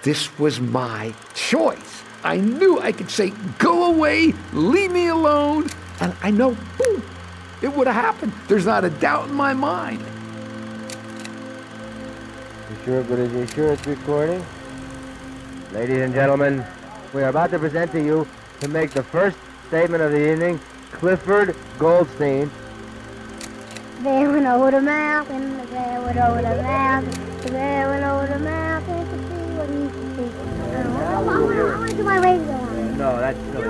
This was my choice. I knew I could say, go away, leave me alone, and I know, boom, it would have happened. There's not a doubt in my mind. You sure it's recording? Ladies and gentlemen, we are about to present to you, to make the first statement of the evening, Clifford Goldstein. The bear went over the mountain, the bear went over the mountain, the bear went over the mountain to see what he could see. I want to do my radio on. No, that's silly.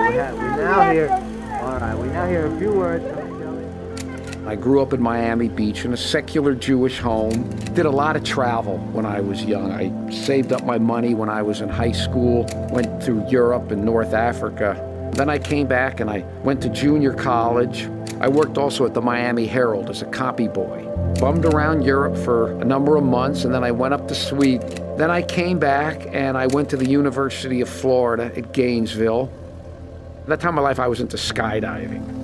We now hear a few words from Shelley. I grew up in Miami Beach in a secular Jewish home. Did a lot of travel when I was young. I saved up my money when I was in high school, went through Europe and North Africa. Then I came back and I went to junior college. I worked also at the Miami Herald as a copy boy. Bummed around Europe for a number of months, and then I went up to Sweden. Then I came back and I went to the University of Florida at Gainesville. At that time of my life, I was into skydiving.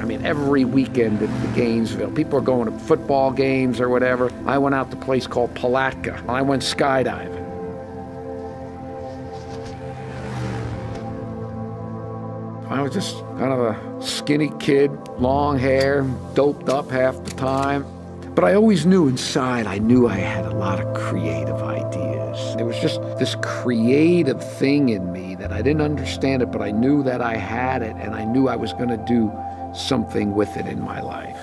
I mean, every weekend at Gainesville, people are going to football games or whatever. I went out to a place called Palatka, and I went skydiving. I was just kind of a skinny kid, long hair, doped up half the time. But I always knew inside, I knew I had a lot of creative ideas. There was just this creative thing in me that I didn't understand it, but I knew that I had it, and I knew I was going to do something with it in my life.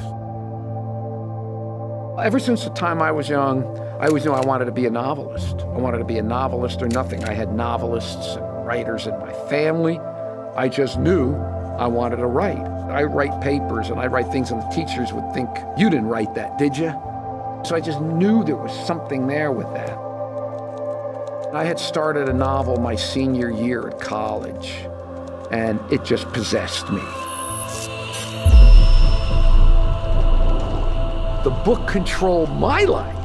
Ever since the time I was young, I always knew I wanted to be a novelist. I wanted to be a novelist or nothing. I had novelists and writers in my family. I just knew I wanted to write. I write papers and I write things and the teachers would think, you didn't write that, did you? So I just knew there was something there with that. I had started a novel my senior year at college, and it just possessed me. The book controlled my life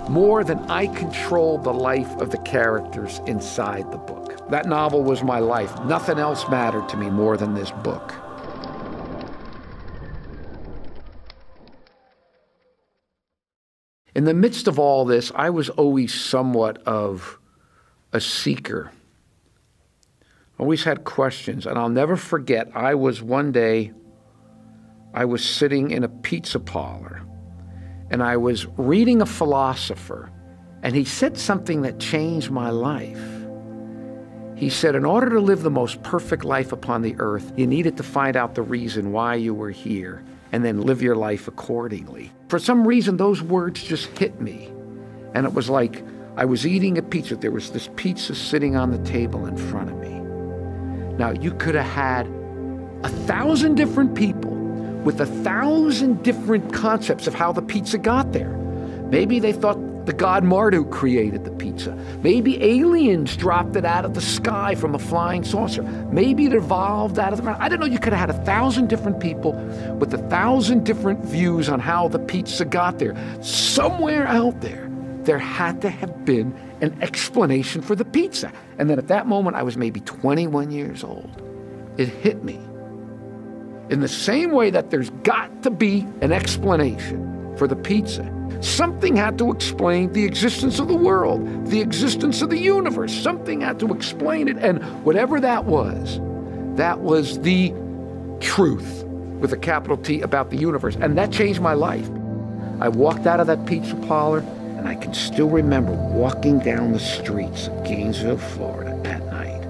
more than I controlled the life of the characters inside the book. That novel was my life. Nothing else mattered to me more than this book. In the midst of all this, I was always somewhat of a seeker. Always had questions, and I'll never forget, one day, I was sitting in a pizza parlor, and I was reading a philosopher, and he said something that changed my life. He said, in order to live the most perfect life upon the earth, you needed to find out the reason why you were here and then live your life accordingly. For some reason, those words just hit me. And it was like I was eating a pizza. There was this pizza sitting on the table in front of me. Now, you could have had 1,000 different people with 1,000 different concepts of how the pizza got there. Maybe they thought the god Marduk created the pizza. Maybe aliens dropped it out of the sky from a flying saucer. Maybe it evolved out of the ground. I don't know, you could have had 1,000 different people with 1,000 different views on how the pizza got there. Somewhere out there had to have been an explanation for the pizza. And then at that moment, I was maybe 21 years old. It hit me. In the same way that there's got to be an explanation for the pizza, something had to explain the existence of the world, the existence of the universe. Something had to explain it, and whatever that was the truth, with a capital T, about the universe, and that changed my life. I walked out of that pizza parlor, and I can still remember walking down the streets of Gainesville, Florida at night,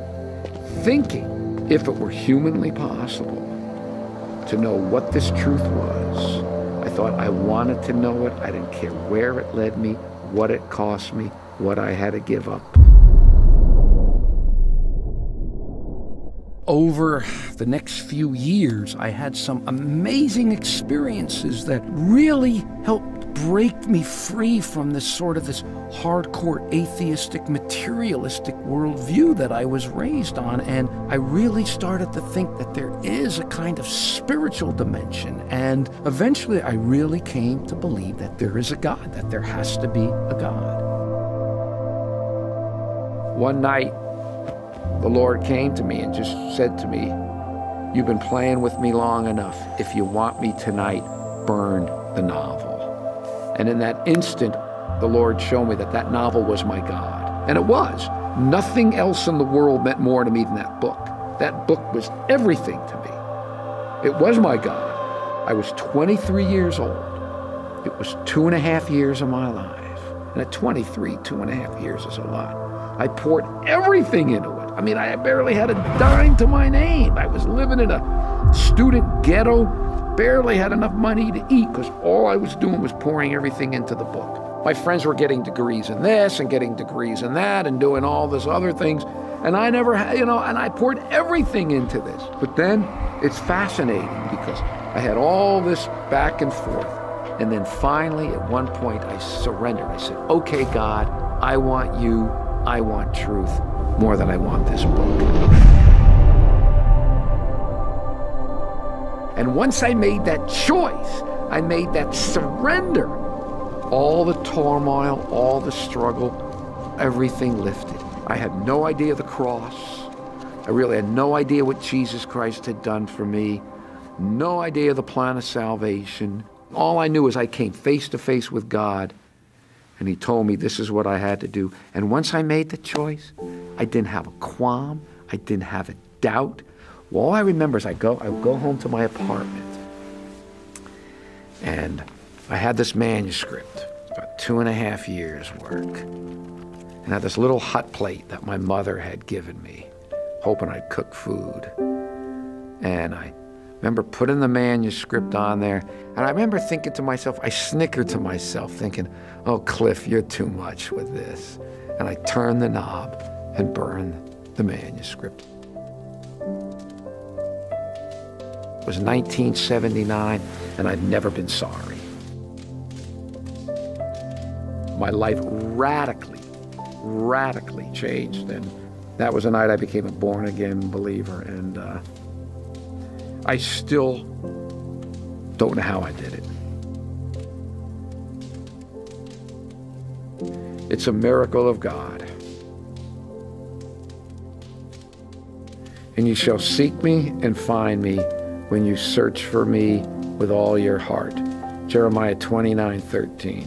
thinking if it were humanly possible to know what this truth was. I thought I wanted to know it. I didn't care where it led me, what it cost me, what I had to give up. Over the next few years, I had some amazing experiences that really helped break me free from this hardcore atheistic, materialistic worldview that I was raised on. And I really started to think that there is a kind of spiritual dimension. And eventually I really came to believe that there is a God, that there has to be a God. One night, the Lord came to me and just said to me, "You've been playing with me long enough. If you want me tonight, burn the novel." And in that instant, the Lord showed me that that novel was my God. And it was. Nothing else in the world meant more to me than that book. That book was everything to me. It was my God. I was 23 years old. It was 2.5 years of my life. And at 23, 2.5 years is a lot. I poured everything into it. I mean, I barely had a dime to my name. I was living in a student ghetto, barely had enough money to eat because all I was doing was pouring everything into the book. My friends were getting degrees in this and getting degrees in that and doing all this other things. And I never had, and I poured everything into this. But then it's fascinating because I had all this back and forth. And then finally, at one point, I surrendered. I said, okay, God, I want you. I want truth more than I want this book. And once I made that choice, I made that surrender, all the turmoil, all the struggle, everything lifted. I had no idea the cross. I really had no idea what Jesus Christ had done for me. No idea the plan of salvation. All I knew is I came face to face with God, and he told me this is what I had to do. And once I made the choice, I didn't have a qualm. I didn't have a doubt. Well, all I remember is I would go home to my apartment, and I had this manuscript, about 2.5 years' work, and I had this little hot plate that my mother had given me, hoping I'd cook food. And I remember putting the manuscript on there, and I remember thinking to myself, I snickered to myself, thinking, oh, Cliff, you're too much with this. And I turned the knob and burned the manuscript. It was 1979, and I've never been sorry. My life radically changed, and that was the night I became a born-again believer, and I still don't know how I did it. It's a miracle of God. And you shall seek me and find me when you search for me with all your heart. Jeremiah 29:13.